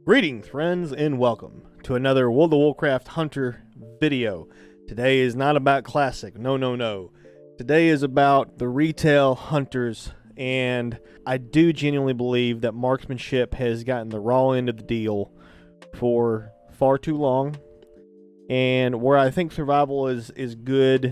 Greetings, friends, and welcome to another World of Warcraft Hunter video. Today is not about Classic, no. Today is about the retail hunters, and I do genuinely believe that marksmanship has gotten the raw end of the deal for far too long. And where I think survival is good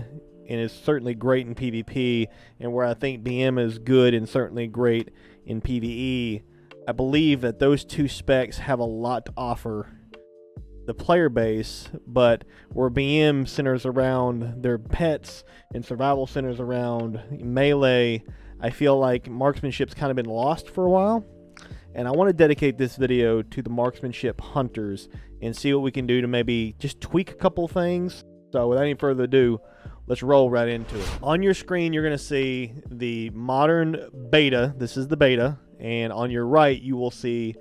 and is certainly great in PvP, and where I think BM is good and certainly great in PvE, I believe that those two specs have a lot to offer the player base, but where BM centers around their pets and survival centers around melee, I feel like marksmanship's kind of been lost for a while. And I want to dedicate this video to the Marksmanship Hunters and see what we can do to maybe just tweak a couple things. So without any further ado, let's roll right into it. On your screen, you're going to see the modern beta. This is the beta. And on your right, you will see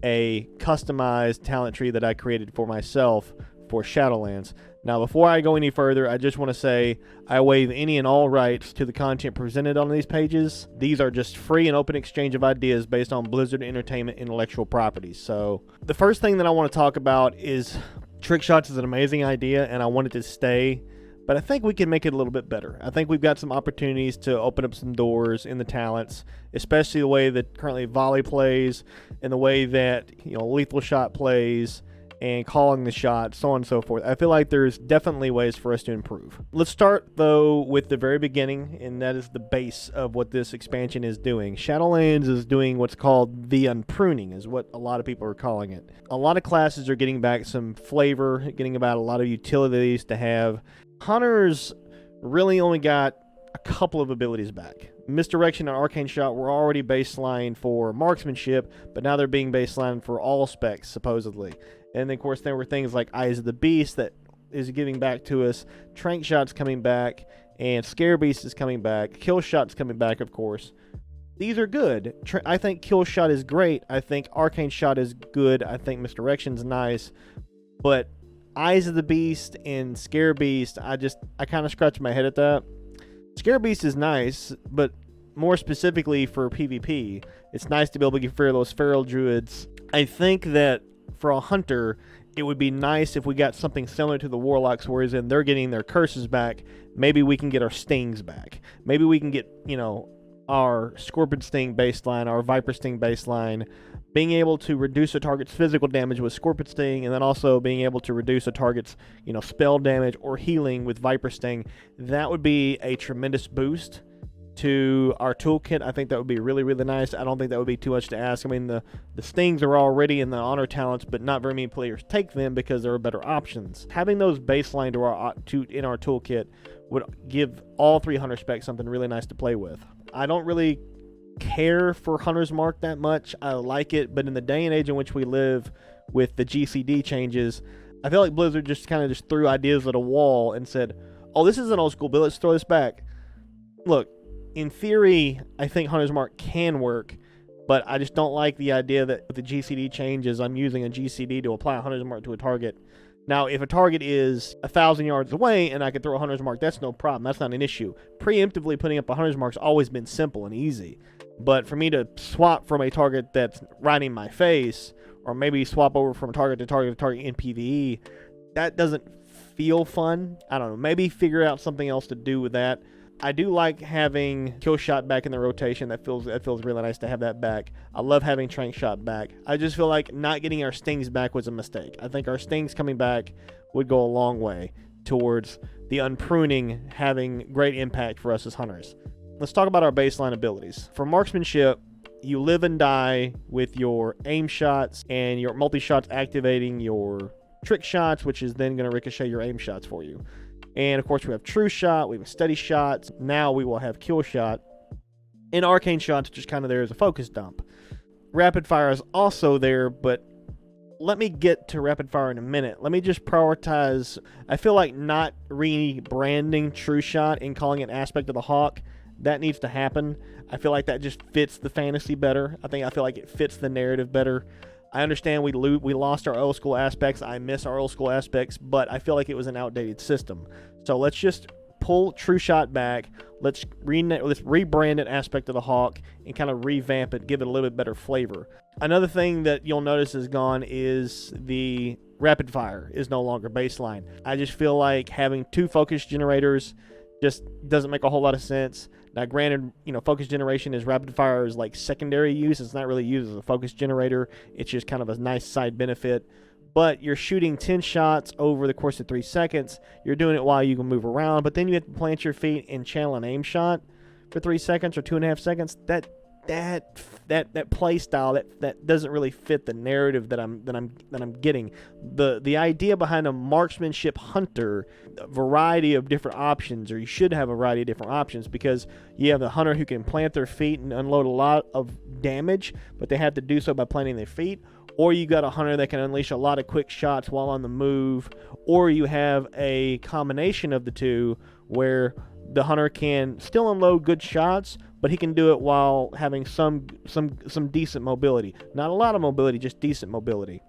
a customized talent tree that I created for myself for Shadowlands. Now, before I go any further, I just want to say I waive any and all rights to the content presented on these pages. These are just free and open exchange of ideas based on Blizzard Entertainment intellectual property. So the first thing that I want to talk about is Trickshots is an amazing idea, and I want it to stay. But I think we can make it a little bit better. I think we've got some opportunities to open up some doors in the talents, especially the way that currently Volley plays and the way that, Lethal Shot plays and calling the shot, so on and so forth. I feel like there's definitely ways for us to improve. Let's start, though, with the very beginning, and that is the base of what this expansion is doing. Shadowlands is doing what's called the Unpruning, is what a lot of people are calling it. A lot of classes are getting back some flavor, getting about a lot of utilities to have. Hunters really only got a couple of abilities back. Misdirection and Arcane Shot were already baseline for marksmanship, but now they're being baseline for all specs, supposedly. And then, of course, there were things like Eyes of the Beast that is giving back to us. Trank Shot's coming back, and Scare Beast is coming back. Kill Shot's coming back, of course. These are good. I think Kill Shot is great. I think Arcane Shot is good. I think Misdirection's nice. But Eyes of the Beast and Scare Beast, I kind of scratch my head at that. Scare Beast is nice, but more specifically for PvP, it's nice to be able to get rid of those feral druids. I think that for a hunter, it would be nice if we got something similar to the warlocks, whereas they're getting their curses back. Maybe we can get our stings back. Maybe we can get, our Scorpion Sting baseline, our Viper Sting baseline, being able to reduce a target's physical damage with Scorpion Sting, and then also being able to reduce a target's, spell damage or healing with Viper Sting. That would be a tremendous boost to our toolkit. I think that would be really, really nice. I don't think that would be too much to ask. I mean, the stings are already in the honor talents, but not very many players take them because there are better options. Having those baseline in our toolkit would give all three hunter specs something really nice to play with. I don't really care for Hunter's Mark that much. I like it, but in the day and age in which we live with the GCD changes, I feel like Blizzard just kind of threw ideas at a wall and said, oh, this is an old school build, let's throw this back. Look, in theory, I think Hunter's Mark can work, but I just don't like the idea that with the GCD changes, I'm using a GCD to apply a Hunter's Mark to a target. Now, if a target is 1,000 yards away and I could throw a Hunter's Mark, that's no problem. That's not an issue. Preemptively putting up a Hunter's Mark's always been simple and easy. But for me to swap from a target that's right in my face, or maybe swap over from target to target to target in PvE, that doesn't feel fun. I don't know. Maybe figure out something else to do with that. I do like having Kill Shot back in the rotation. That feels really nice to have that back. I love having Trank Shot back. I just feel like not getting our stings back was a mistake. I think our stings coming back would go a long way towards the Unpruning having great impact for us as hunters. Let's talk about our baseline abilities. For marksmanship, you live and die with your aim shots and your multi-shots activating your trick shots, which is then going to ricochet your aim shots for you. And of course, we have Trueshot, we have steady shots. Now we will have Kill Shot. And Arcane Shot's just kind of there as a focus dump. Rapid Fire is also there, but let me get to Rapid Fire in a minute. Let me just prioritize. I feel like not rebranding Trueshot and calling it Aspect of the Hawk, that needs to happen. I feel like that just fits the fantasy better. I feel like it fits the narrative better. I understand we lost our old school aspects. I miss our old school aspects, but I feel like it was an outdated system. So let's just pull Trueshot back. Let's rebrand it Aspect of the Hawk and kind of revamp it, give it a little bit better flavor. Another thing that you'll notice is gone is the rapid fire is no longer baseline. I just feel like having 2 focus generators just doesn't make a whole lot of sense. Now, granted, focus generation is rapid fire is like secondary use. It's not really used as a focus generator. It's just kind of a nice side benefit. But you're shooting 10 shots over the course of 3 seconds. You're doing it while you can move around, but then you have to plant your feet and channel an aim shot for 3 seconds or 2.5 seconds. That play style that doesn't really fit the narrative that I'm getting. The idea behind a marksmanship hunter, a variety of different options, or you should have a variety of different options, because you have the hunter who can plant their feet and unload a lot of damage, but they have to do so by planting their feet. Or you got a hunter that can unleash a lot of quick shots while on the move, or you have a combination of the two where the hunter can still unload good shots, but he can do it while having some decent mobility. Not a lot of mobility, just decent mobility.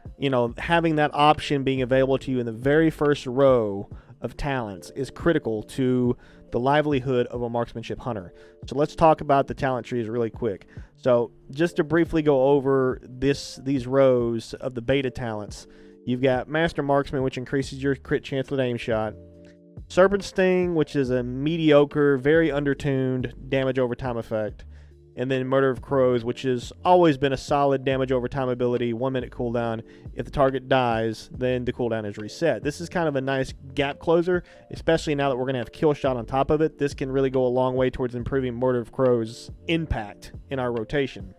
Having that option being available to you in the very first row of talents is critical to the livelihood of a marksmanship hunter. So let's talk about the talent trees really quick. So just to briefly go over these rows of the beta talents, you've got Master Marksman, which increases your crit chance with aim shot. Serpent Sting, which is a mediocre, very undertuned damage over time effect. And then Murder of Crows, which has always been a solid damage over time ability, 1 minute cooldown. If the target dies, then the cooldown is reset. This is kind of a nice gap closer, especially now that we're going to have Killshot on top of it. This can really go a long way towards improving Murder of Crows' impact in our rotation.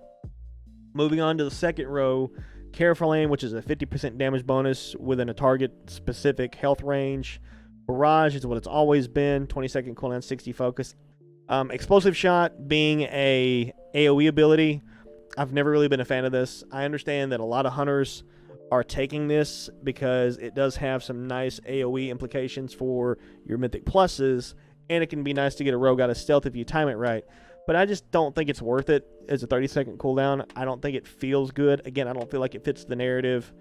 Moving on to the second row, Careful Aim, which is a 50% damage bonus within a target-specific health range. Barrage is what it's always been, 20-second cooldown, 60 focus. Explosive Shot being a AoE ability, I've never really been a fan of this. I understand that a lot of hunters are taking this because it does have some nice AoE implications for your mythic pluses, and it can be nice to get a rogue out of stealth if you time it right. But I just don't think it's worth it as a 30-second cooldown. I don't think it feels good. Again, I don't feel like it fits the narrative.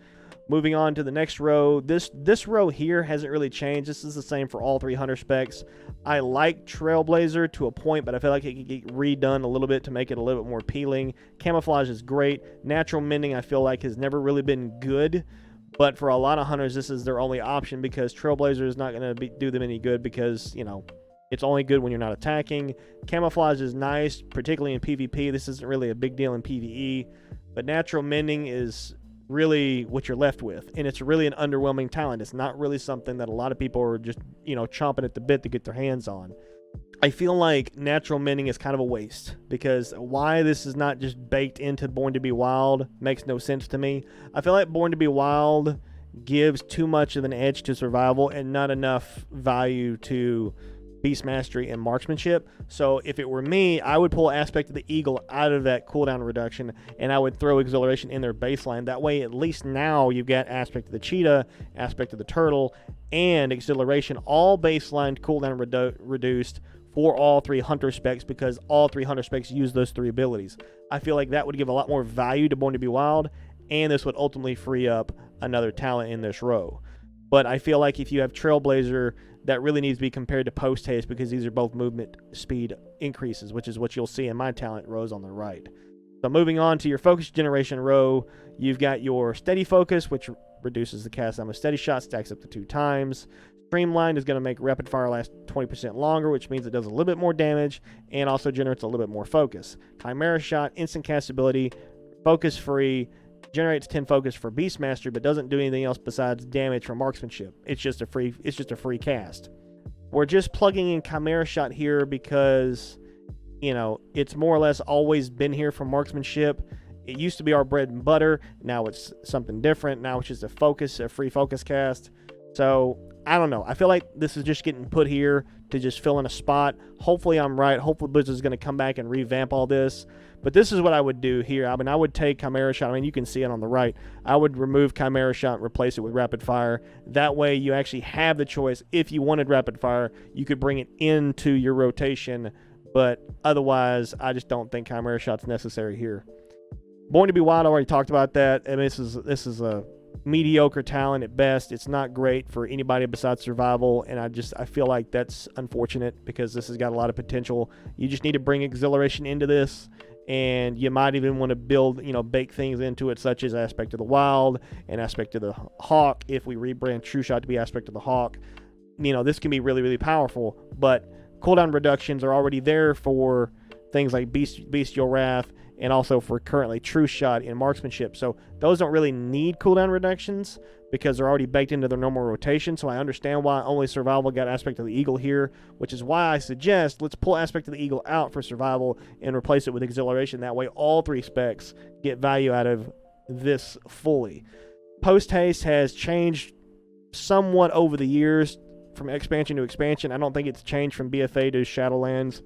Moving on to the next row, this row here hasn't really changed. This is the same for all 3 hunter specs. I like Trailblazer to a point, but I feel like it could get redone a little bit to make it a little bit more appealing. Camouflage is great. Natural Mending I feel like has never really been good, but for a lot of hunters this is their only option, because Trailblazer is not going to do them any good, because it's only good when you're not attacking. Camouflage is nice, particularly in PvP. This isn't really a big deal in PvE, but Natural Mending is really what you're left with, and it's really an underwhelming talent. It's not really something that a lot of people are just chomping at the bit to get their hands on. I feel like Natural Mending is kind of a waste, because why this is not just baked into Born to be Wild makes no sense to me. I feel like Born to be Wild gives too much of an edge to survival and not enough value to beast mastery and marksmanship. So if it were me, I would pull Aspect of the Eagle out of that cooldown reduction, and I would throw Exhilaration in their baseline. That way, at least now you've got Aspect of the Cheetah, Aspect of the Turtle, and Exhilaration all baseline cooldown reduced for all 3 hunter specs, because all 3 hunter specs use those 3 abilities. I feel like that would give a lot more value to Born to be Wild, and this would ultimately free up another talent in this row. But I feel like if you have Trailblazer, that really needs to be compared to Post Haste, because these are both movement speed increases, which is what you'll see in my talent rows on the right. So moving on to your focus generation row, you've got your Steady Focus, which reduces the cast time of Steady Shot, stacks up to 2 times. Streamline is going to make Rapid Fire last 20% longer, which means it does a little bit more damage and also generates a little bit more focus. Chimera Shot, instant cast ability, focus free, generates 10 focus for Beast Mastery, but doesn't do anything else besides damage from marksmanship. It's just a free cast. We're just plugging in Chimera Shot here because it's more or less always been here for marksmanship. It used to be our bread and butter. Now it's something different. Now it's just a free focus cast. So I don't know. I feel like this is just getting put here to just fill in a spot. Hopefully I'm right. Hopefully Blizzard's going to come back and revamp all this. But this is what I would do here. I mean, I would take Chimera Shot. I mean, you can see it on the right. I would remove Chimera Shot and replace it with Rapid Fire. That way you actually have the choice. If you wanted Rapid Fire, you could bring it into your rotation. But otherwise, I just don't think Chimera Shot's necessary here. Born to be Wild, I already talked about that. I mean, this is a mediocre talent at best. It's not great for anybody besides survival, and I feel like that's unfortunate, because this has got a lot of potential. You just need to bring Exhilaration into this, and you might even want to build, bake things into it, such as Aspect of the Wild and Aspect of the Hawk. If we rebrand Trueshot to be Aspect of the Hawk, this can be really, really powerful. But cooldown reductions are already there for things like Bestial Wrath, and also for currently Trueshot in Marksmanship. So those don't really need cooldown reductions because they're already baked into their normal rotation. So I understand why only Survival got Aspect of the Eagle here, which is why I suggest let's pull Aspect of the Eagle out for Survival and replace it with Exhilaration. That way all 3 specs get value out of this fully. Post Haste has changed somewhat over the years from expansion to expansion. I don't think it's changed from BFA to Shadowlands.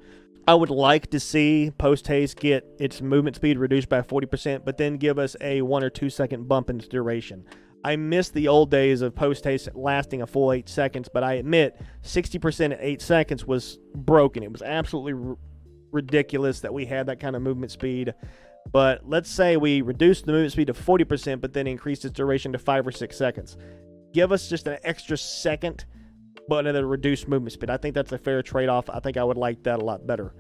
I would like to see Post Haste get its movement speed reduced by 40%, but then give us a 1 or 2 second bump in its duration. I miss the old days of Post Haste lasting a full 8 seconds, but I admit 60% at 8 seconds was broken. It was absolutely ridiculous that we had that kind of movement speed. But let's say we reduced the movement speed to 40%, but then increased its duration to 5 or 6 seconds. Give us just an extra second, but at a reduced movement speed. I think that's a fair trade-off. I think I would like that a lot better.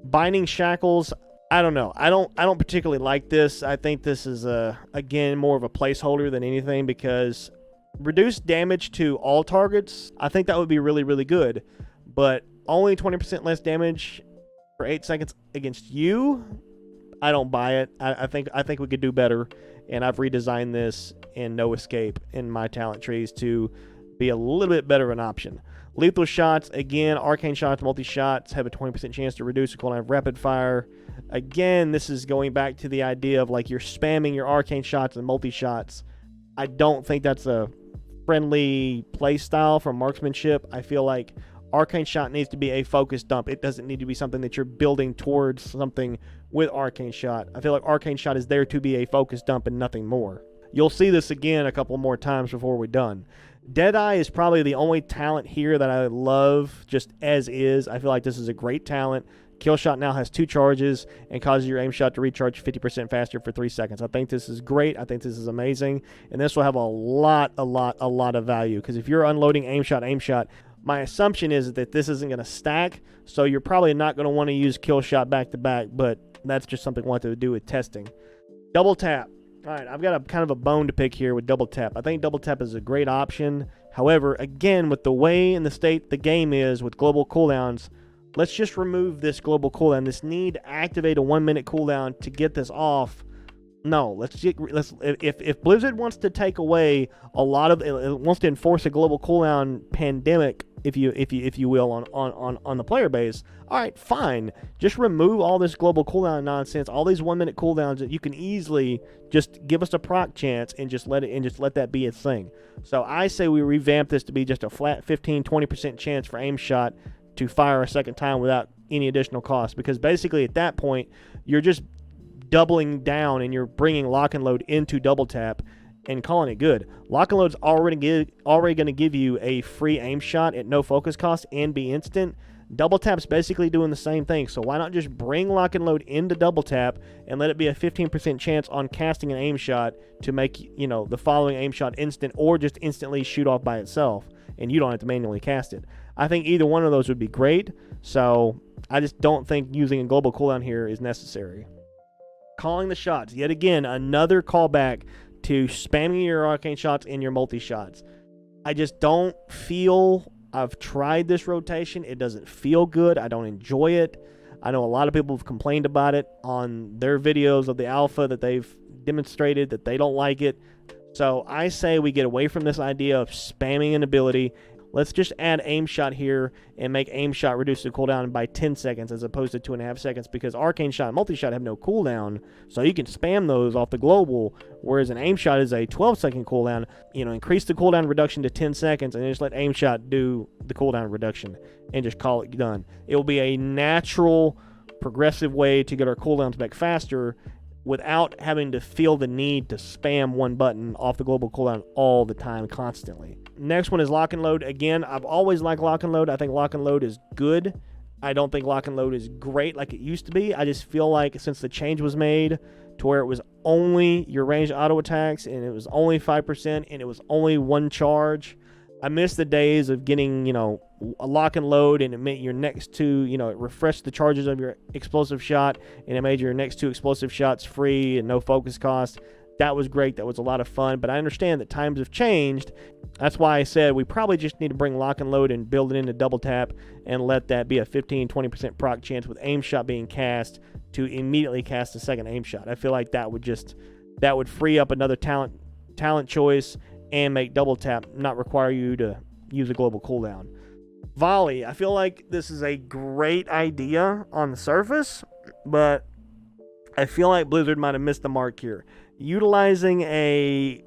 Binding Shackles, I don't know. I don't particularly like this. I think this is, again, more of a placeholder than anything, because reduced damage to all targets, I think that would be really, really good. But only 20% less damage for 8 seconds against you, I don't buy it. I think we could do better, and I've redesigned this in No Escape in my talent trees to be a little bit better of an option. Lethal shots, again, arcane shots, multi-shots have a 20% chance to reduce the cooldown of rapid fire. Again, this is going back to the idea of like you're spamming your arcane shots and multi-shots. I don't think that's a friendly play style for marksmanship. I feel like arcane shot needs to be a focus dump. It doesn't need to be something that you're building towards something with arcane shot. I feel like arcane shot is there to be a focus dump and nothing more. You'll see this again a couple more times before we're done. Deadeye is probably the only talent here that I love just as is. I feel like this is a great talent. Killshot now has 2 charges and causes your aim shot to recharge 50% faster for 3 seconds. I think this is great. I think this is amazing. And this will have a lot of value, because if you're unloading aim shot, my assumption is that this isn't going to stack, so you're probably not going to want to use Killshot back to back, but that's just something I want to do with testing. Double tap. All right, I've got a kind of a bone to pick here with double tap. I think double tap is a great option. However, again, with the way and the state the game is with global cooldowns, let's just remove this global cooldown. This need to activate a 1-minute cooldown to get this off. No, if Blizzard wants to take away a lot of it, wants to enforce a global cooldown pandemic, if you will, on the player base, all right, fine. Just remove all this global cooldown nonsense, all these 1-minute cooldowns that you can easily just give us a proc chance and just let that be its thing. So I say we revamp this to be just a flat 15-20% chance for aim shot to fire a second time without any additional cost, because basically at that point you're just doubling down and you're bringing lock and load into double tap and calling it good. Lock and load's already going to give you a free aim shot at no focus cost and be instant. Double tap's basically doing the same thing, so why not just bring lock and load into double tap and let it be a 15% chance on casting an aim shot to make the following aim shot instant, or just instantly shoot off by itself and you don't have to manually cast it. I think either one of those would be great, so I just don't think using a global cooldown here is necessary. Calling the shots. Yet again, another callback to spamming your arcane shots and your multi-shots. I just don't feel... I've tried this rotation. It doesn't feel good. I don't enjoy it. I know a lot of people have complained about it on their videos of the alpha that they've demonstrated that they don't like it. So I say we get away from this idea of spamming an ability. Let's just add aim shot here and make aim shot reduce the cooldown by 10 seconds as opposed to 2.5 seconds, because arcane shot and multi-shot have no cooldown, so you can spam those off the global, whereas an aim shot is a 12-second cooldown. Increase the cooldown reduction to 10 seconds and just let aim shot do the cooldown reduction and just call it done. It will be a natural, progressive way to get our cooldowns back faster without having to feel the need to spam one button off the global cooldown all the time, constantly. Next one is lock and load. Again, I've always liked lock and load. I think lock and load is good. I don't think lock and load is great like it used to be. I just feel like since the change was made to where it was only your ranged auto attacks and it was only 5% and it was only 1 charge, I miss the days of getting, a lock and load, and it made your next two, it refreshed the charges of your explosive shot, and it made your next two explosive shots free and no focus cost. That was great. That was a lot of fun, but I understand that times have changed. That's why I said we probably just need to bring lock and load and build it into double tap and let that be a 15-20% proc chance with aim shot being cast to immediately cast a second aim shot. I feel like that would free up another talent choice and make double tap not require you to use a global cooldown. Volley, I feel like this is a great idea on the surface, but I feel like Blizzard might have missed the mark here. Utilizing a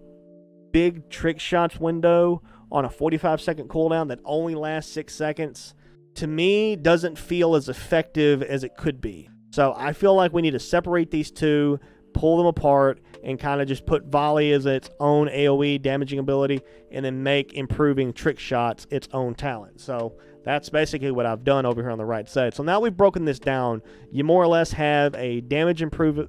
big trick shots window on a 45-second cooldown that only lasts 6 seconds, to me, doesn't feel as effective as it could be. So I feel like we need to separate these two, pull them apart, and kind of just put volley as its own AoE damaging ability, and then make improving trick shots its own talent. So that's basically what I've done over here on the right side. So now we've broken this down. You more or less have a damage improve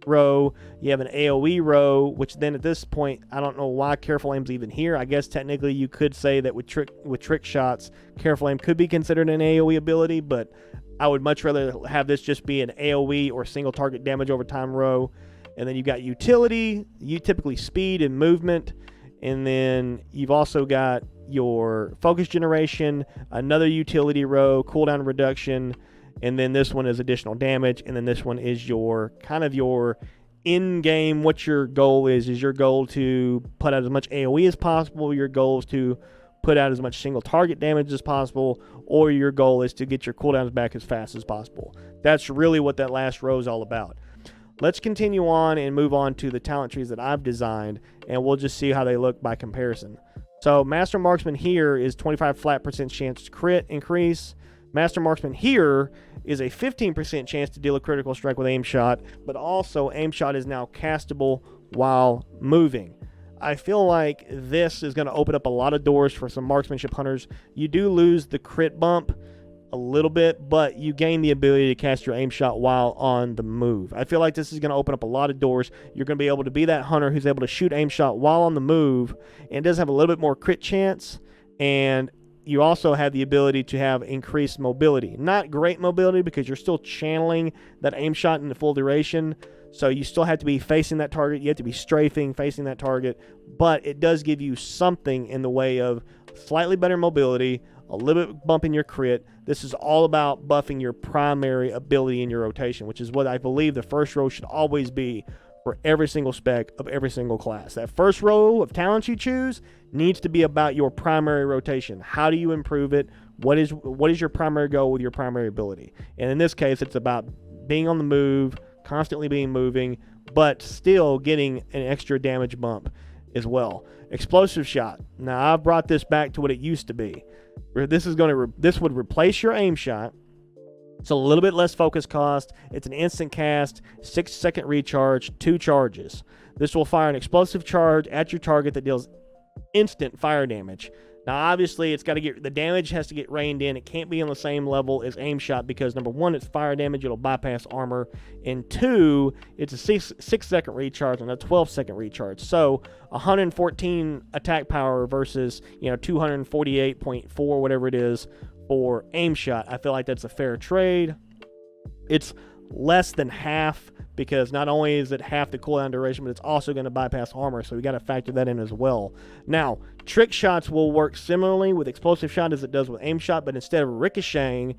row, you have an AoE row, which then at this point, I don't know why Careful Aim's even here. I guess technically you could say that with trick shots, Careful Aim could be considered an AoE ability, but I would much rather have this just be an AoE or single target damage over time row. And then you've got utility, typically speed and movement, and then you've also got your focus generation, another utility row, cooldown reduction, and then this one is additional damage, and then this one is your kind of your in-game, what your goal is your goal to put out as much AoE as possible, your goal is to put out as much single target damage as possible, or your goal is to get your cooldowns back as fast as possible. That's really what that last row is all about. Let's continue on and move on to the talent trees that I've designed, and we'll just see how they look by comparison. So Master Marksman here is 25% flat chance to crit increase. Master Marksman here is a 15% chance to deal a critical strike with aim shot, but also aim shot is now castable while moving. I feel like this is going to open up a lot of doors for some Marksmanship Hunters. You do lose the crit bump a little bit, but you gain the ability to cast your aim shot while on the move. I feel like this is going to open up a lot of doors. You're going to be able to be that hunter who's able to shoot aim shot while on the move, and does have a little bit more crit chance, and you also have the ability to have increased mobility. Not great mobility because you're still channeling that aim shot in the full duration, so you still have to be facing that target. You have to be strafing, facing that target, but it does give you something in the way of slightly better mobility, a little bit bump in your crit. This is all about buffing your primary ability in your rotation, which is what I believe the first row should always be for every single spec of every single class. That first row of talents you choose needs to be about your primary rotation. How do you improve it? What is your primary goal with your primary ability? And in this case, it's about being on the move, constantly being moving, but still getting an extra damage bump as well. Explosive shot. Now I've brought this back to what it used to be. This would replace your aim shot. It's a little bit less focus cost. It's an instant cast, 6-second recharge, 2 charges. This will fire an explosive charge at your target that deals instant fire damage. Now, obviously, the damage has to get reined in. It can't be on the same level as aim shot because, number one, it's fire damage. It'll bypass armor. And two, it's a 6-second recharge and a 12-second recharge. So 114 attack power versus 248.4, whatever it is, for aim shot. I feel like that's a fair trade. It's less than half because not only is it half the cooldown duration, but it's also going to bypass armor, so we got to factor that in as well. Now, trick shots will work similarly with explosive shot as it does with aim shot, but instead of ricocheting,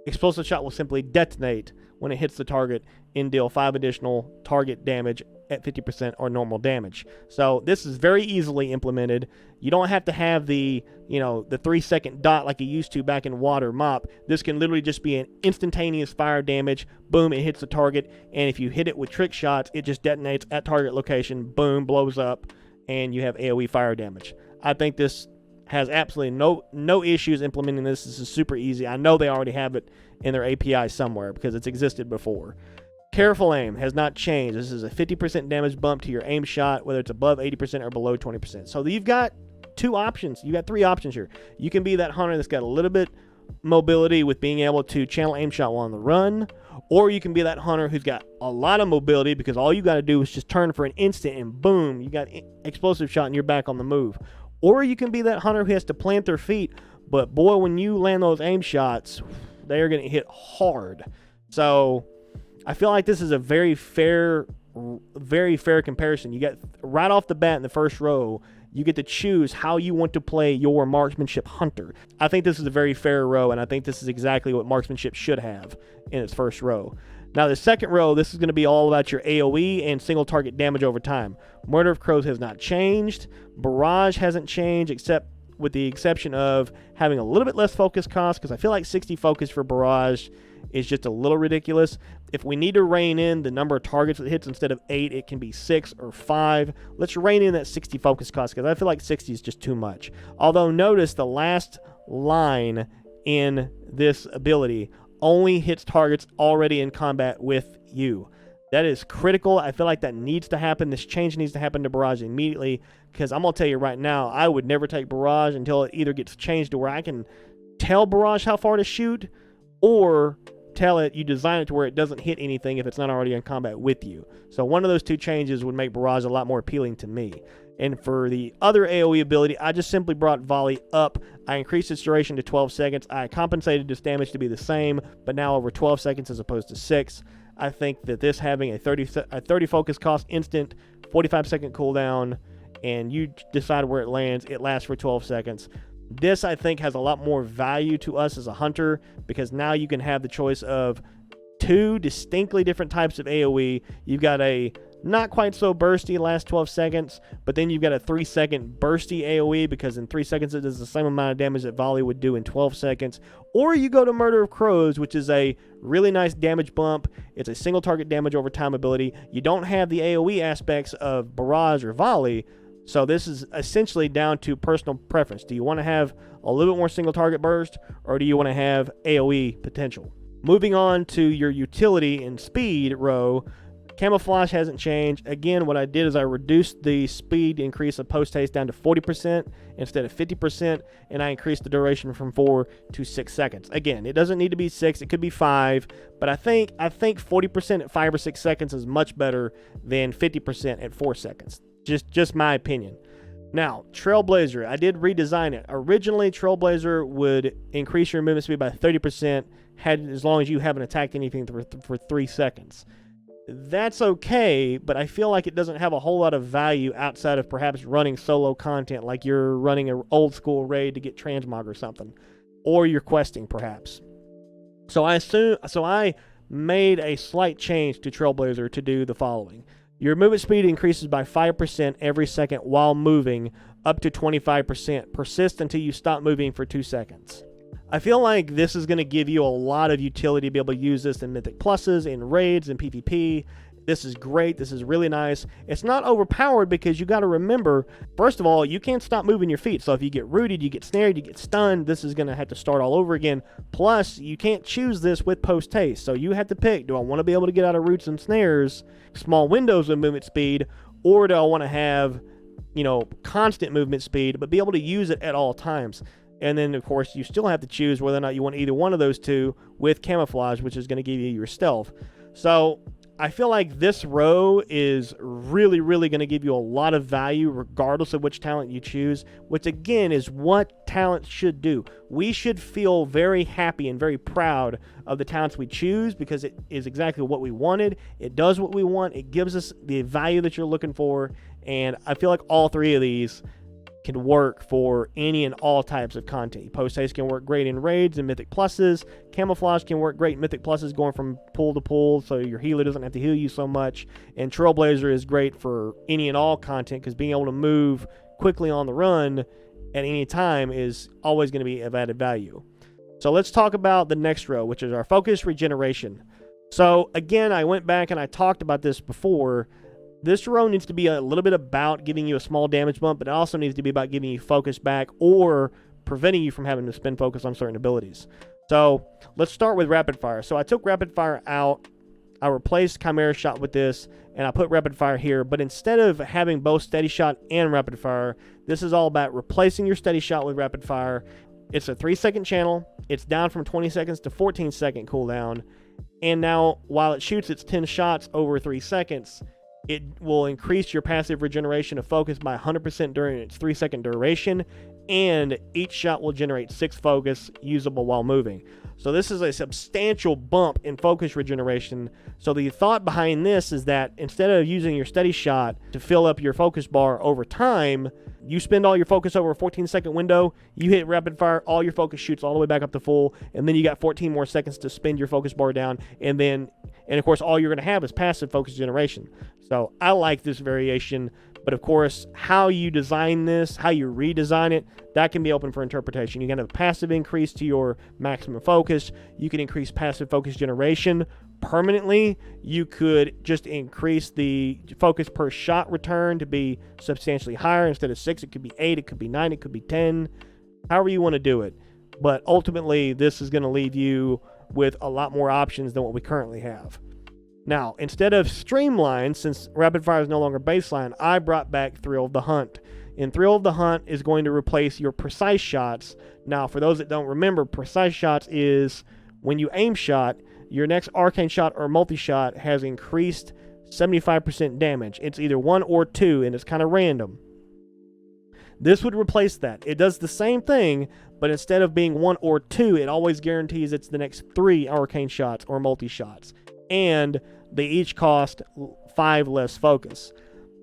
explosive shot will simply detonate when it hits the target and deal 5 additional target damage at 50% or normal damage. So this is very easily implemented. You don't have to have the 3-second dot like you used to back in Water Mop. This can literally just be an instantaneous fire damage. Boom, it hits the target, and if you hit it with trick shots, it just detonates at target location. Boom, blows up, and you have AoE fire damage. I think this has absolutely no issues implementing this. This is super easy. I know they already have it in their API somewhere because it's existed before. Careful Aim has not changed. This is a 50% damage bump to your aim shot, whether it's above 80% or below 20%. So you've got 2 options. You got 3 options here. You can be that hunter that's got a little bit mobility with being able to channel aim shot while on the run, or you can be that hunter who's got a lot of mobility because all you got to do is just turn for an instant and boom, you got explosive shot and you're back on the move. Or you can be that hunter who has to plant their feet, But boy, when you land those aim shots, they are going to hit hard. So I feel like this is a very fair comparison. You get right off the bat in the first row, you get to choose how you want to play your Marksmanship Hunter. I think this is a very fair row, and I think this is exactly what Marksmanship should have in its first row. Now, the second row, this is going to be all about your AoE and single target damage over time. Murder of Crows has not changed. Barrage hasn't changed, except with the exception of having a little bit less focus cost, because I feel like 60 focus for Barrage is just a little ridiculous. If we need to rein in the number of targets it hits, instead of 8, it can be 6 or 5. Let's rein in that 60 focus cost, because I feel like 60 is just too much. Although notice the last line in this ability only hits targets already in combat with you. That is critical. I feel like that needs to happen. This change needs to happen to Barrage immediately, because I'm going to tell you right now, I would never take Barrage until it either gets changed to where I can tell Barrage how far to shoot, or tell it you design it to where it doesn't hit anything if it's not already in combat with you. So one of those two changes would make Barrage a lot more appealing to me. And for the other AoE ability, I just simply brought Volley up. I increased its duration to 12 seconds. I compensated its damage to be the same, but now over 12 seconds as opposed to 6. I think that this having a 30 focus cost instant, 45-second cooldown, and you decide where it lands, it lasts for 12 seconds. This, I think, has a lot more value to us as a hunter, because now you can have the choice of 2 distinctly different types of AoE. You've got a not quite so bursty last 12 seconds, but then you've got a 3-second bursty AoE, because in 3 seconds it does the same amount of damage that Volley would do in 12 seconds. Or you go to Murder of Crows, which is a really nice damage bump. It's a single target damage over time ability. You don't have the AoE aspects of Barrage or Volley, so this is essentially down to personal preference. Do you want to have a little bit more single target burst, or do you want to have AoE potential? Moving on to your utility and speed row, Camouflage hasn't changed. Again, what I did is I reduced the speed increase of post haste down to 40% instead of 50%, and I increased the duration from 4 to 6 seconds. Again, it doesn't need to be 6, it could be 5, but I think 40% at 5 or 6 seconds is much better than 50% at 4 seconds. Just my opinion. Now, Trailblazer, I did redesign it. Originally, Trailblazer would increase your movement speed by 30% as long as you haven't attacked anything for 3 seconds. That's okay, but I feel like it doesn't have a whole lot of value outside of perhaps running solo content, like you're running an old school raid to get transmog or something, or you're questing perhaps. So I made a slight change to Trailblazer to do the following. Your movement speed increases by 5% every second while moving, up to 25%. Persist until you stop moving for 2 seconds. I feel like this is going to give you a lot of utility to be able to use this in Mythic Pluses, in raids, and PvP. This is great. This is really nice. It's not overpowered, because you got to remember, first of all, you can't stop moving your feet. So if you get rooted, you get snared, you get stunned, this is going to have to start all over again. Plus, you can't choose this with post haste. So you have to pick, do I want to be able to get out of roots and snares, small windows of movement speed, or do I want to have, constant movement speed, but be able to use it at all times? And then, of course, you still have to choose whether or not you want either one of those two with Camouflage, which is going to give you your stealth. So I feel like this row is really, really going to give you a lot of value regardless of which talent you choose, which again is what talents should do. We should feel very happy and very proud of the talents we choose, because it is exactly what we wanted. It does what we want. It gives us the value that you're looking for. And I feel like all 3 of these can work for any and all types of content. Post haste can work great in raids and Mythic Pluses. Camouflage can work great in Mythic Pluses, going from pool to pool, so your healer doesn't have to heal you so much. And Trailblazer is great for any and all content, because being able to move quickly on the run at any time is always going to be of added value. So let's talk about the next row, which is our focus regeneration. So again, I went back and I talked about this before. This row needs to be a little bit about giving you a small damage bump, but it also needs to be about giving you focus back or preventing you from having to spend focus on certain abilities. So let's start with Rapid Fire. So I took Rapid Fire out. I replaced Chimera Shot with this, and I put Rapid Fire here. But instead of having both Steady Shot and Rapid Fire, this is all about replacing your Steady Shot with Rapid Fire. It's a 3-second channel. It's down from 20 seconds to 14-second cooldown. And now, while it shoots its 10 shots over 3 seconds, it will increase your passive regeneration of focus by 100% during its 3-second duration, and each shot will generate 6 focus usable while moving. So this is a substantial bump in focus regeneration. So the thought behind this is that instead of using your steady shot to fill up your focus bar over time, you spend all your focus over a 14-second window, you hit rapid fire, all your focus shoots all the way back up to full, and then you got 14 more seconds to spend your focus bar down, and of course all you're going to have is passive focus generation. So I like this variation, but of course how you design this, how you redesign it, that can be open for interpretation. You can have a passive increase to your maximum focus. You can increase passive focus generation permanently. You could just increase the focus per shot return to be substantially higher. Instead of 6, it could be 8, it could be 9, it could be 10, however you want to do it. But ultimately, this is going to leave you with a lot more options than what we currently have. Now, instead of Streamline, since rapid fire is no longer baseline, I brought back Thrill of the Hunt. And Thrill of the Hunt is going to replace your precise shots. Now, for those that don't remember, precise shots is when you aim shot, your next arcane shot or multi-shot has increased 75% damage. It's either 1 or 2, and it's kind of random. This would replace that. It does the same thing, but instead of being 1 or 2, it always guarantees it's the next 3 arcane shots or multi-shots. And they each cost 5 less focus.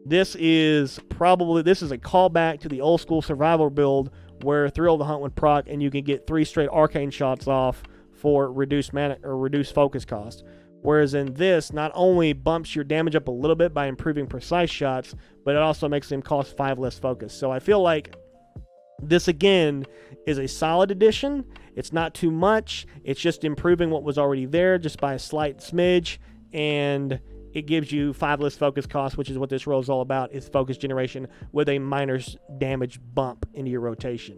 This is a callback to the old school survival build where Thrill of the Hunt would proc and you can get 3 straight arcane shots off for reduced mana or reduced focus cost. Whereas in this, not only bumps your damage up a little bit by improving precise shots, but it also makes them cost 5 less focus. So I feel like this again is a solid addition. It's not too much. It's just improving what was already there just by a slight smidge, and it gives you 5 less focus cost, which is what this role is all about, is focus generation with a minor damage bump into your rotation.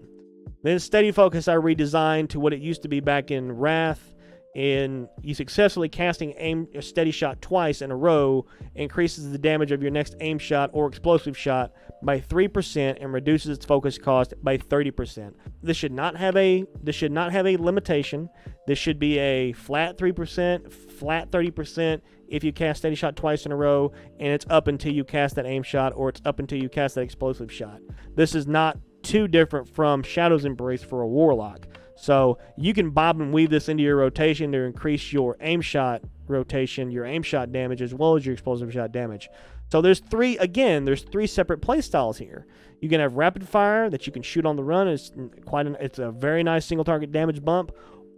Then steady focus I redesigned to what it used to be back in Wrath. And you successfully casting a steady shot twice in a row increases the damage of your next aim shot or explosive shot by 3% and reduces its focus cost by 30%. This should not have a limitation. This should be a flat 3%, flat 30% if you cast steady shot twice in a row, and it's up until you cast that aim shot or it's up until you cast that explosive shot. This is not too different from Shadow's Embrace for a Warlock. So you can bob and weave this into your rotation to increase your aim shot rotation, your aim shot damage, as well as your explosive shot damage. So there's 3 separate play styles here. You can have rapid fire that you can shoot on the run. It's a very nice single target damage bump.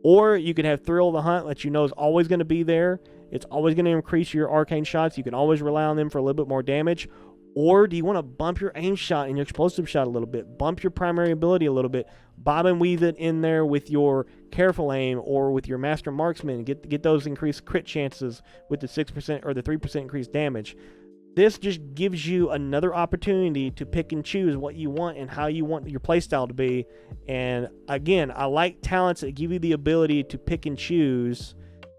Or you can have Thrill of the Hunt that you know is always going to be there. It's always going to increase your arcane shots. You can always rely on them for a little bit more damage. Or do you want to bump your aim shot and your explosive shot a little bit? Bump your primary ability a little bit. Bob and weave it in there with your careful aim or with your master marksman. Get those increased crit chances with the 6% or the 3% increased damage. This just gives you another opportunity to pick and choose what you want and how you want your playstyle to be. And again, I like talents that give you the ability to pick and choose.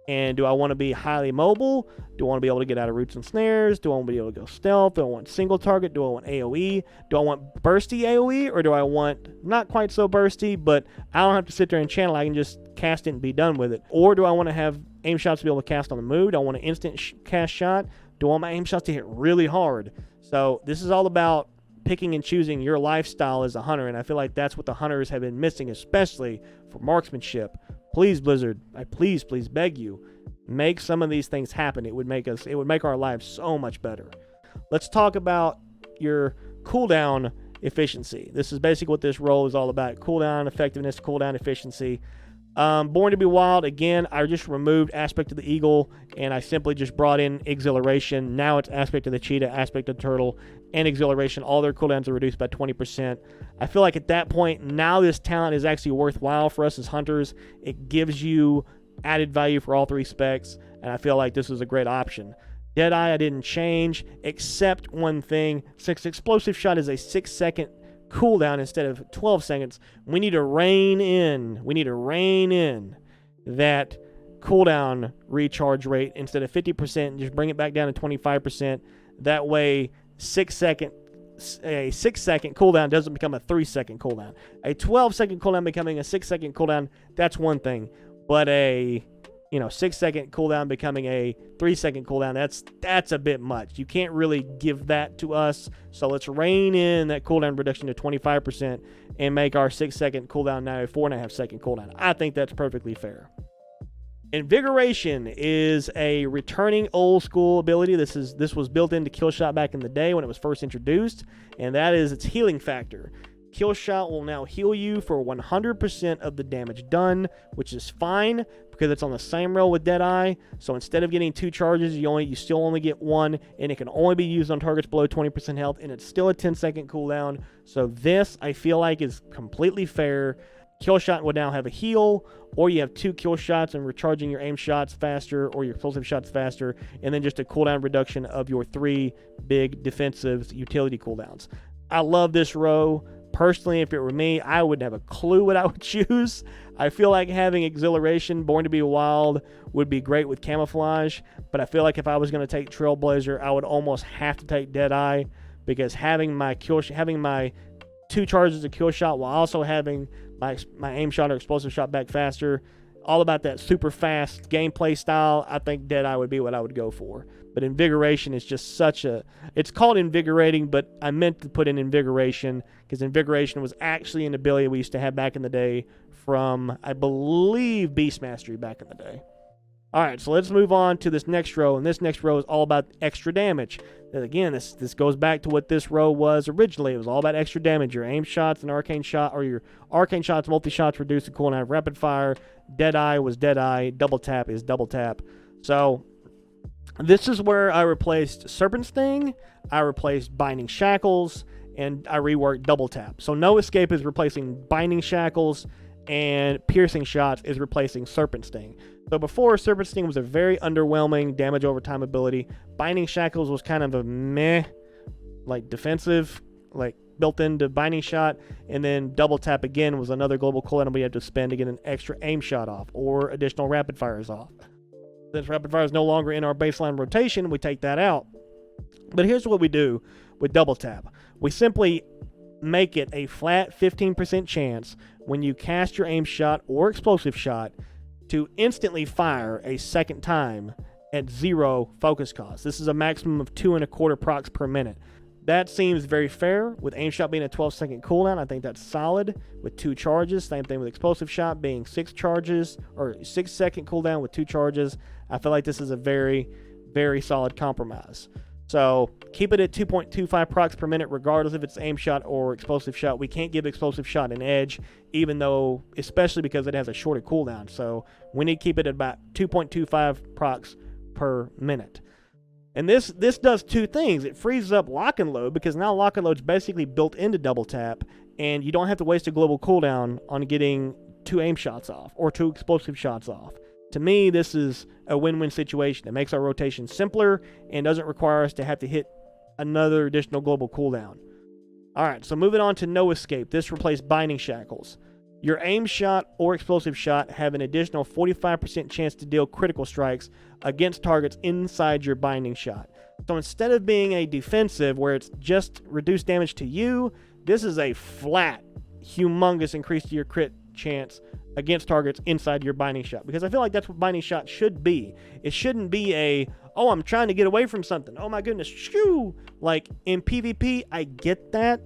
And do I want to be highly mobile? Do I want to be able to get out of roots and snares? Do I want to be able to go stealth? Do I want single target? Do I want AoE? Do I want bursty AoE? Or do I want not quite so bursty, but I don't have to sit there and channel. I can just cast it and be done with it. Or do I want to have aim shots to be able to cast on the move? Do I want an instant cast shot? Do I want my aim shots to hit really hard? So this is all about picking and choosing your lifestyle as a hunter, and I feel like that's what the hunters have been missing, especially for marksmanship. Please, Blizzard, I please beg you, make some of these things happen. It would make our lives so much better. Let's talk about your cooldown efficiency. This is basically what this role is all about: cooldown effectiveness, cooldown efficiency. Born to be Wild, again, I just removed Aspect of the Eagle, and I simply just brought in Exhilaration. Now it's Aspect of the Cheetah, Aspect of the Turtle, and Exhilaration. All their cooldowns are reduced by 20%. I feel like at that point, now this talent is actually worthwhile for us as hunters. It gives you added value for all 3 specs, and I feel like this is a great option. Deadeye I didn't change, except one thing. Since Explosive Shot is a 6-second cooldown instead of 12 seconds, we need to rein in that cooldown recharge rate. Instead of 50%, just bring it back down to 25%. That way a 6-second cooldown doesn't become a 3-second cooldown. A 12-second cooldown becoming a 6-second cooldown, that's one thing. But a 6-second cooldown becoming a 3-second cooldown, that's a bit much. You can't really give that to us. So let's rein in that cooldown reduction to 25% and make our 6-second cooldown now a 4.5-second cooldown. I think that's perfectly fair. Invigoration is a returning old school ability. This was built into Killshot back in the day when it was first introduced, and that is its healing factor. Killshot will now heal you for 100% of the damage done, which is fine because it's on the same roll with Deadeye. So instead of getting 2 charges, you still only get 1, and it can only be used on targets below 20% health, and it's still a 10-second cooldown. So this, I feel like, is completely fair. Killshot will now have a heal, or you have 2 kill shots and recharging your aim shots faster or your explosive shots faster, and then just a cooldown reduction of your 3 big defensive utility cooldowns. I love this row. Personally, if it were me, I wouldn't have a clue what I would choose. I feel like having Exhilaration, Born to be Wild would be great with camouflage, but I feel like if I was going to take Trailblazer, I would almost have to take Deadeye, because having my 2 charges of kill shot while also having my aim shot or explosive shot back faster, all about that super fast gameplay style, I think Deadeye would be what I would go for. But Invigoration is just it's called Invigorating, but I meant to put in Invigoration because Invigoration was actually an ability we used to have back in the day from, I believe, Beast Mastery back in the day. Alright, so let's move on to this next row, and this next row is all about extra damage. And again, this goes back to what this row was originally. It was all about extra damage. Your aim shots and arcane shot, or your arcane shots, multi-shots reduce the cooldown of rapid fire. Deadeye was Deadeye. Double tap is double tap. So this is where I replaced Serpent Sting, I replaced Binding Shackles, and I reworked Double Tap. So No Escape is replacing Binding Shackles, and Piercing Shots is replacing Serpent Sting. So before, Serpent Sting was a very underwhelming damage over time ability. Binding Shackles was kind of a meh, like defensive, like built into Binding Shot, and then Double Tap again was another global cooldown we had to spend to get an extra aim shot off or additional rapid fires off. Since rapid fire is no longer in our baseline rotation, we take that out. But here's what we do with Double Tap. We simply make it a flat 15% chance when you cast your aim shot or explosive shot to instantly fire a second time at 0 focus cost. This is a maximum of 2.25 procs per minute. That seems very fair. With aim shot being a 12-second cooldown, I think that's solid. With 2 charges, same thing with explosive shot being 6 charges, or 6-second cooldown with 2 charges. I feel like this is a very, very solid compromise. So keep it at 2.25 procs per minute, regardless if it's aim shot or explosive shot. We can't give explosive shot an edge, even though, especially because it has a shorter cooldown. So we need to keep it at about 2.25 procs per minute. And this does 2 things. It frees up lock and load, because now lock and load is basically built into Double Tap, and you don't have to waste a global cooldown on getting 2 aim shots off or 2 explosive shots off. To me, this is a win-win situation. It makes our rotation simpler and doesn't require us to have to hit another additional global cooldown. Alright, so moving on to No Escape. This replaced Binding Shackles. Your aim shot or explosive shot have an additional 45% chance to deal critical strikes against targets inside your binding shot. So instead of being a defensive where it's just reduced damage to you, this is a flat, humongous increase to your crit chance against targets inside your binding shot. Because I feel like that's what binding shot should be. It shouldn't be a, oh, I'm trying to get away from something. Oh my goodness, shoo! Like in PvP, I get that.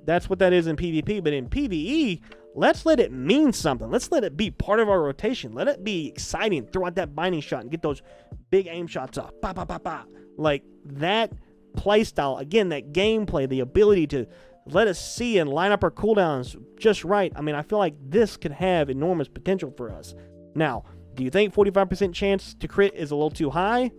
That's what that is in PvP. But in PvE, let's let it mean something. Let's let it be part of our rotation. Let it be exciting. Throw out that binding shot and get those big aim shots off. Bah, bah, bah, bah. Like that play style, again, that gameplay, the ability to let us see and line up our cooldowns just right. I mean, I feel like this could have enormous potential for us. Now, do you think 45% chance to crit is a little too high?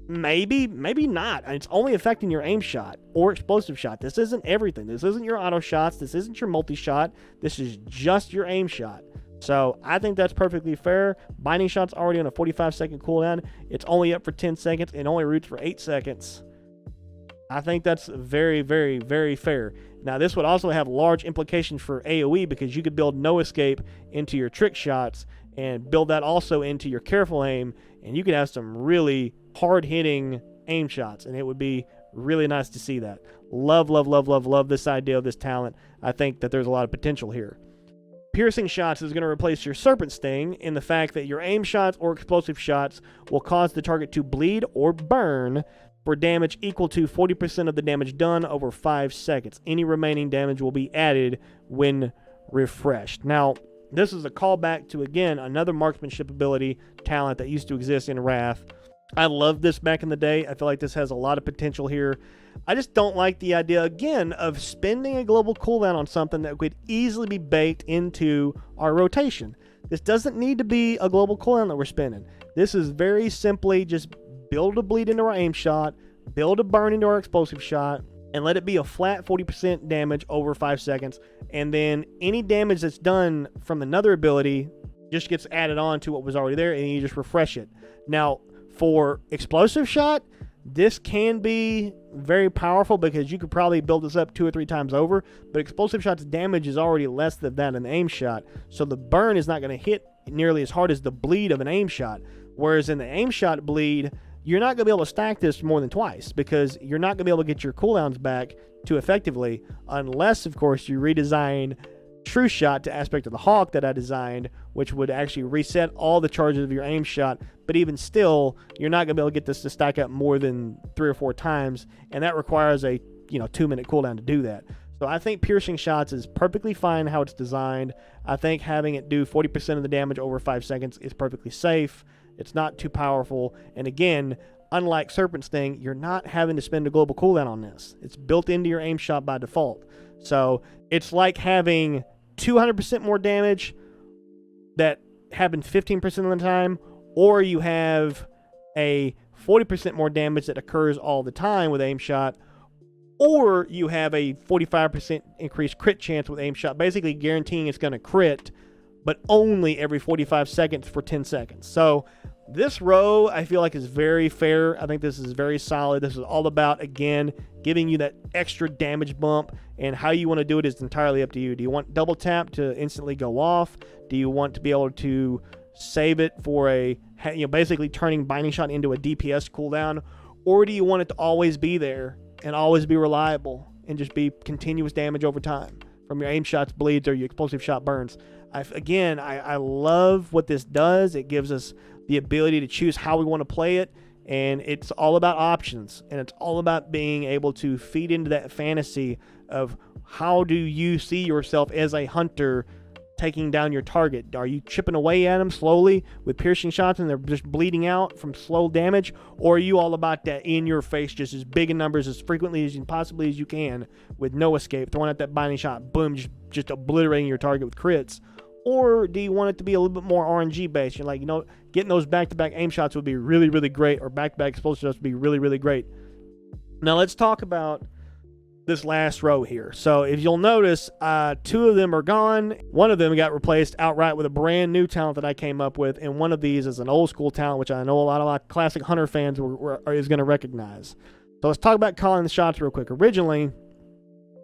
Maybe, maybe not. It's only affecting your aim shot or explosive shot. This isn't everything. This isn't your auto shots. This isn't your multi-shot. This is just your aim shot. So I think that's perfectly fair. Binding shot's already on a 45-second cooldown. It's only up for 10 seconds and only roots for 8 seconds. I think that's very, very, very fair. Now, this would also have large implications for AoE, because you could build No Escape into your trick shots and build that also into your careful aim, and you could have some really hard-hitting aim shots, and it would be really nice to see that. Love, love, love, love, love this idea of this talent. I think that there's a lot of potential here. Piercing shots is going to replace your serpent sting in the fact that your aim shots or explosive shots will cause the target to bleed or burn for damage equal to 40% of the damage done over 5 seconds. Any remaining damage will be added when refreshed. Now, this is a callback to, again, another marksmanship ability talent that used to exist in Wrath. I loved this back in the day. I feel like this has a lot of potential here. I just don't like the idea, again, of spending a global cooldown on something that could easily be baked into our rotation. This doesn't need to be a global cooldown that we're spending. This is very simply just build a bleed into our aim shot, build a burn into our explosive shot, and let it be a flat 40% damage over 5 seconds. And then any damage that's done from another ability just gets added on to what was already there, and you just refresh it. Now, for explosive shot, this can be very powerful because you could probably build this up 2 or 3 times over, but explosive shot's damage is already less than that in the aim shot, so the burn is not going to hit nearly as hard as the bleed of an aim shot. Whereas in the aim shot bleed, you're not going to be able to stack this more than twice because you're not going to be able to get your cooldowns back too effectively unless, of course, you redesign Trueshot to Aspect of the Hawk that I designed, which would actually reset all the charges of your aim shot. But even still, you're not going to be able to get this to stack up more than 3 or 4 times, and that requires a 2-minute cooldown to do that. So I think piercing shots is perfectly fine how it's designed. I think having it do 40% of the damage over 5 seconds is perfectly safe. It's not too powerful, and again, unlike Serpent Sting, you're not having to spend a global cooldown on this. It's built into your aim shot by default. So it's like having 200% more damage that happens 15% of the time, or you have a 40% more damage that occurs all the time with aim shot, or you have a 45% increased crit chance with aim shot, basically guaranteeing it's going to crit, but only every 45 seconds for 10 seconds. So this row, I feel like, is very fair. I think this is very solid. This is all about, again, giving you that extra damage bump, and how you want to do it is entirely up to you. Do you want double tap to instantly go off? Do you want to be able to save it for a, basically turning Binding Shot into a DPS cooldown? Or do you want it to always be there and always be reliable and just be continuous damage over time from your aim shots, bleeds, or your explosive shot burns? I love what this does. It gives us the ability to choose how we want to play it, and it's all about options, and it's all about being able to feed into that fantasy of how do you see yourself as a hunter taking down your target. Are you chipping away at them slowly with piercing shots and they're just bleeding out from slow damage, or are you all about that in your face, just as big in numbers as frequently as possibly as you can with no escape, throwing out that binding shot, boom, just obliterating your target with crits? Or do you want it to be a little bit more RNG based? You're like, getting those back-to-back aim shots would be really, really great, or back-to-back explosive shots would be really, really great. Now let's talk about this last row here. So if you'll notice, 2 of them are gone. One of them got replaced outright with a brand new talent that I came up with, and one of these is an old school talent, which I know a lot of classic hunter fans is going to recognize. So let's talk about calling the shots real quick. Originally,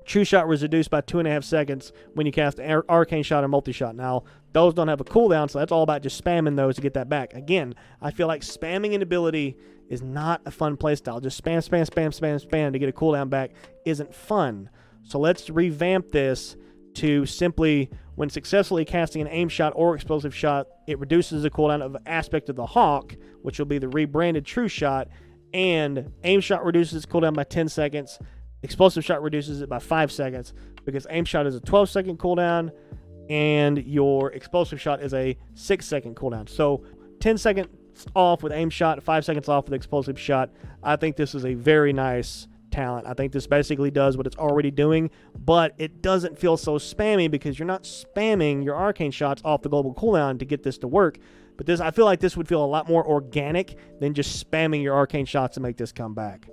Trueshot was reduced by 2.5 seconds when you cast an Arcane Shot or Multi-Shot. Now, those don't have a cooldown, so that's all about just spamming those to get that back. Again, I feel like spamming an ability is not a fun playstyle. Just spam to get a cooldown back isn't fun. So let's revamp this to simply, when successfully casting an aim shot or explosive shot, it reduces the cooldown of Aspect of the Hawk, which will be the rebranded Trueshot, and aim shot reduces its cooldown by 10 seconds. Explosive shot reduces it by 5 seconds, because aim shot is a 12-second cooldown and your explosive shot is a 6-second cooldown. So 10 seconds off with aim shot, 5 seconds off with explosive shot. I think this is a very nice talent. I think this basically does what it's already doing, but it doesn't feel so spammy because you're not spamming your arcane shots off the global cooldown to get this to work. But I feel like this would feel a lot more organic than just spamming your arcane shots to make this come back.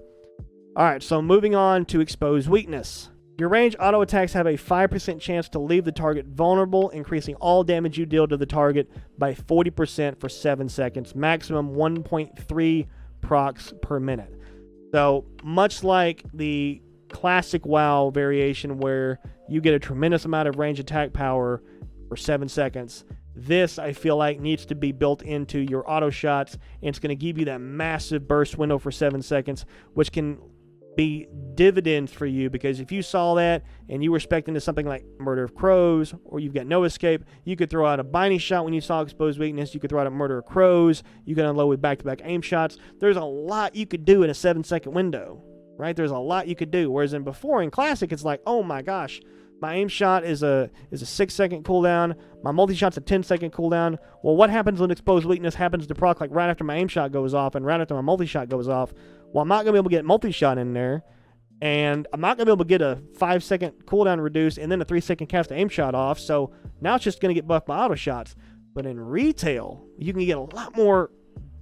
Alright, so moving on to Expose Weakness. Your range auto attacks have a 5% chance to leave the target vulnerable, increasing all damage you deal to the target by 40% for 7 seconds, maximum 1.3 procs per minute. So, much like the classic WoW variation where you get a tremendous amount of range attack power for 7 seconds, this, I feel like, needs to be built into your auto shots, and it's going to give you that massive burst window for 7 seconds, which can be dividends for you, because if you saw that and you were expecting to something like Murder of Crows, or you've got no escape, you could throw out a binding shot when you saw exposed weakness. You could throw out a Murder of Crows. You can unload with back-to-back aim shots. There's a lot you could do in a 7-second window, right? There's a lot you could do. Whereas in Classic, it's like, oh my gosh, my aim shot is a 6-second cooldown. My multi-shot's a 10-second cooldown. Well, what happens when exposed weakness happens to proc like right after my aim shot goes off and right after my multi-shot goes off? Well, I'm not going to be able to get multi-shot in there, and I'm not going to be able to get a 5-second cooldown reduced and then a 3-second cast aim shot off, so now it's just going to get buffed by auto shots. But in retail, you can get a lot more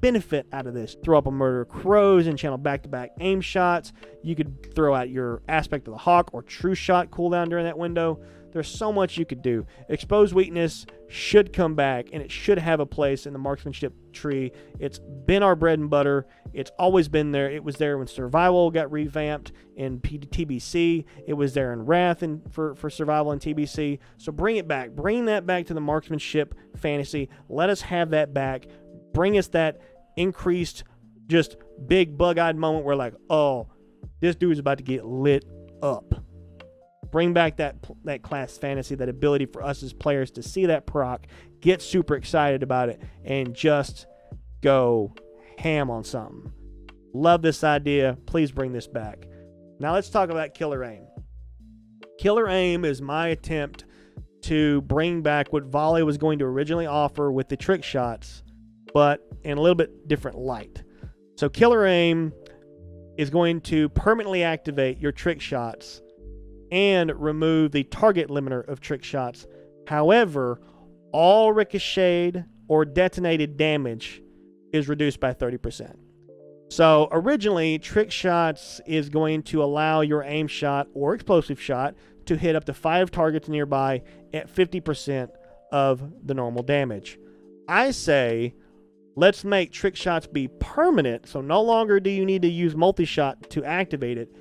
benefit out of this. Throw up a Murder of Crows and channel back-to-back aim shots. You could throw out your Aspect of the Hawk or Trueshot cooldown during that window. There's so much you could do. Exposed weakness should come back, and it should have a place in the marksmanship tree. It's been our bread and butter. It's always been there. It was there when survival got revamped in TBC. It was there in Wrath and for survival in TBC. So bring it back. Bring that back to the marksmanship fantasy. Let us have that back. Bring us that increased, just big bug-eyed moment where like, oh, this dude's about to get lit up. Bring back that class fantasy, that ability for us as players to see that proc, get super excited about it, and just go ham on something. Love this idea. Please bring this back. Now let's talk about Killer Aim. Killer Aim is my attempt to bring back what Volley was going to originally offer with the trick shots, but in a little bit different light. So Killer Aim is going to permanently activate your trick shots and remove the target limiter of trick shots. However, all ricocheted or detonated damage is reduced by 30%. So originally, trick shots is going to allow your aim shot or explosive shot to hit up to 5 targets nearby at 50% of the normal damage. I say, let's make trick shots be permanent, so no longer do you need to use multi-shot to activate it.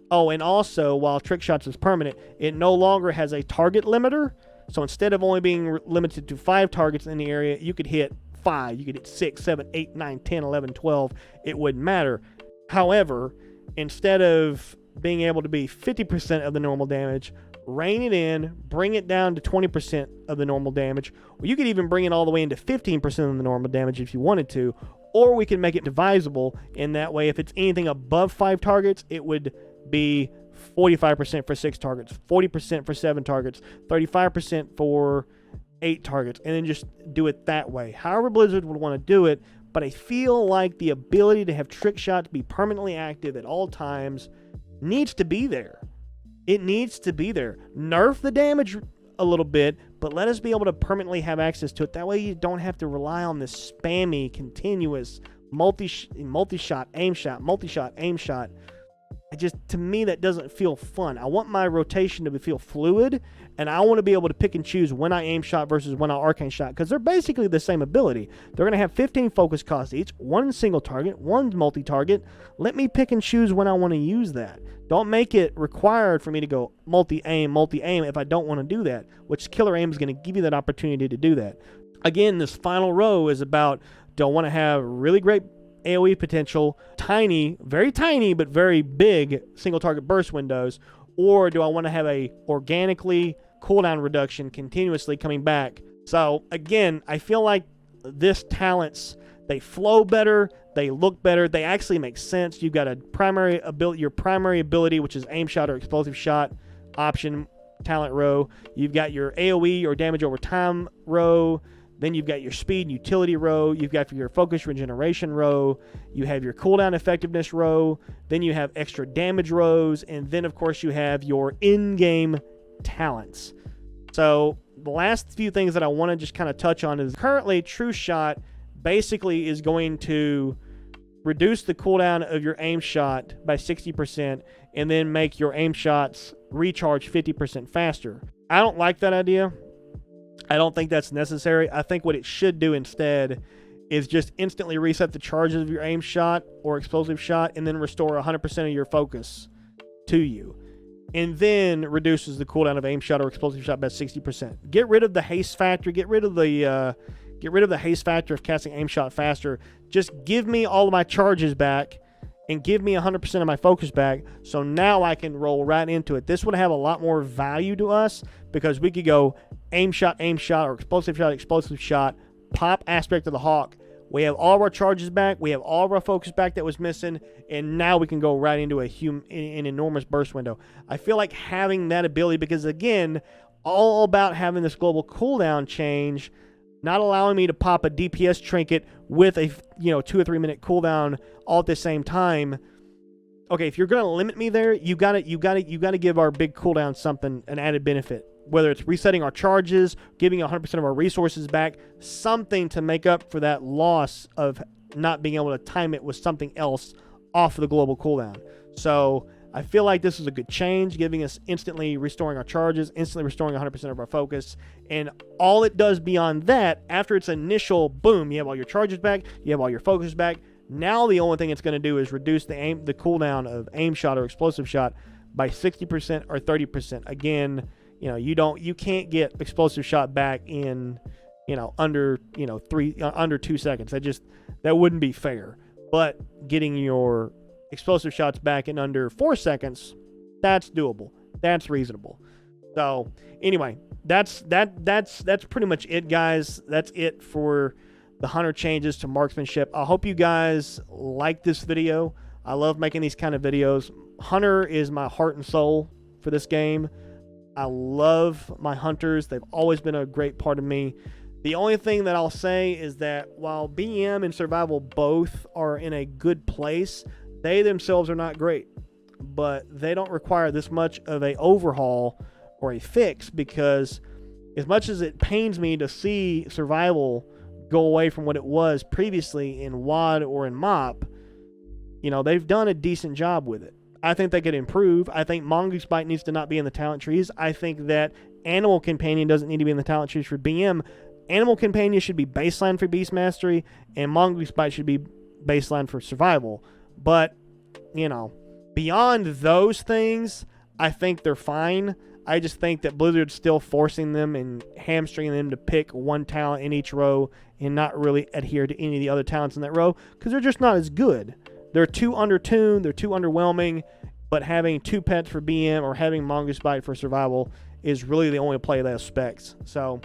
Oh, and also, while trick shots is permanent, it no longer has a target limiter. So instead of only being limited to 5 targets in the area, you could hit 5. You could hit 6, 7, 8, 9, 10, 11, 12. It wouldn't matter. However, instead of being able to be 50% of the normal damage, rein it in, bring it down to 20% of the normal damage. Or you could even bring it all the way into 15% of the normal damage if you wanted to. Or we can make it divisible in that way. If it's anything above 5 targets, it would be 45% for 6 targets, 40% for 7 targets, 35% for 8 targets, and then just do it that way. However Blizzard would want to do it, but I feel like the ability to have trick shots be permanently active at all times needs to be there. It needs to be there. Nerf the damage a little bit, but let us be able to permanently have access to it. That way you don't have to rely on this spammy, continuous multi-shot, aim shot, multi-shot, aim shot. To me, that doesn't feel fun. I want my rotation to feel fluid, and I want to be able to pick and choose when I aim shot versus when I arcane shot, because they're basically the same ability. They're going to have 15 focus costs each, 1 single target, 1 multi-target. Let me pick and choose when I want to use that. Don't make it required for me to go multi-aim if I don't want to do that, which Killer Aim is going to give you that opportunity to do that. Again, this final row is about, do I want to have really great AoE potential, tiny, very tiny, but very big single target burst windows, or do I want to have a organically cooldown reduction continuously coming back? So again, I feel like this talents, they flow better, they look better, they actually make sense. You've got a primary ability, your primary ability, which is aim shot or explosive shot option talent row. You've got your AoE or damage over time row. Then you've got your speed and utility row. You've got your focus regeneration row. You have your cooldown effectiveness row. Then you have extra damage rows. And then, of course, you have your in-game talents. So the last few things that I want to just kind of touch on is currently Trueshot basically is going to reduce the cooldown of your aim shot by 60% and then make your aim shots recharge 50% faster. I don't like that idea. I don't think that's necessary. I think what it should do instead is just instantly reset the charges of your aim shot or explosive shot and then restore 100% of your focus to you. And then reduces the cooldown of aim shot or explosive shot by 60%. Get rid of the haste factor. Get rid of the haste factor of casting aim shot faster. Just give me all of my charges back and give me 100% of my focus back, so now I can roll right into it. This would have a lot more value to us because we could go aim shot, or explosive shot, pop aspect of the hawk. We have all of our charges back. We have all of our focus back that was missing, and now we can go right into an enormous burst window. I feel like having that ability, because again, all about having this global cooldown change, not allowing me to pop a DPS trinket with a 2 or 3 minute cooldown all at the same time. Okay, if you're gonna limit me there, you gotta give our big cooldown something, an added benefit. Whether it's resetting our charges, giving 100% of our resources back, something to make up for that loss of not being able to time it with something else off of the global cooldown. So I feel like this is a good change, giving us instantly restoring our charges, instantly restoring 100% of our focus. And all it does beyond that, after its initial boom, you have all your charges back, you have all your focus back. Now the only thing it's going to do is reduce the cooldown of aim shot or explosive shot by 60% or 30%. Again, you can't get explosive shot back in under 2 seconds. That wouldn't be fair. But getting your explosive shots back in under 4 seconds, that's doable. That's reasonable. So anyway, that's pretty much it, guys. That's it for the hunter changes to marksmanship. I hope you guys like this video. I love making these kind of videos. Hunter is my heart and soul for this game. I love my hunters. They've always been a great part of me. The only thing that I'll say is that while BM and survival both are in a good place, they themselves are not great. But they don't require this much of a overhaul or a fix, because as much as it pains me to see survival go away from what it was previously in WoD or in MOP, they've done a decent job with it. I think they could improve. I think Mongoose Bite needs to not be in the talent trees. I think that Animal Companion doesn't need to be in the talent trees for BM. Animal Companion should be baseline for Beast Mastery, and Mongoose Bite should be baseline for survival. But, beyond those things, I think they're fine. I just think that Blizzard's still forcing them and hamstringing them to pick one talent in each row and not really adhere to any of the other talents in that row, because they're just not as good. They're too undertuned, they're too underwhelming, but having 2 pets for BM or having Mongoose Bite for survival is really the only play that has specs. So,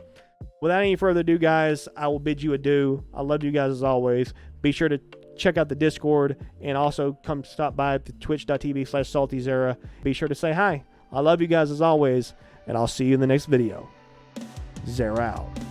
without any further ado, guys, I will bid you adieu. I love you guys as always. Be sure to check out the Discord and also come stop by at twitch.tv/saltyzera. Be sure to say hi. I love you guys as always, and I'll see you in the next video. Zera out.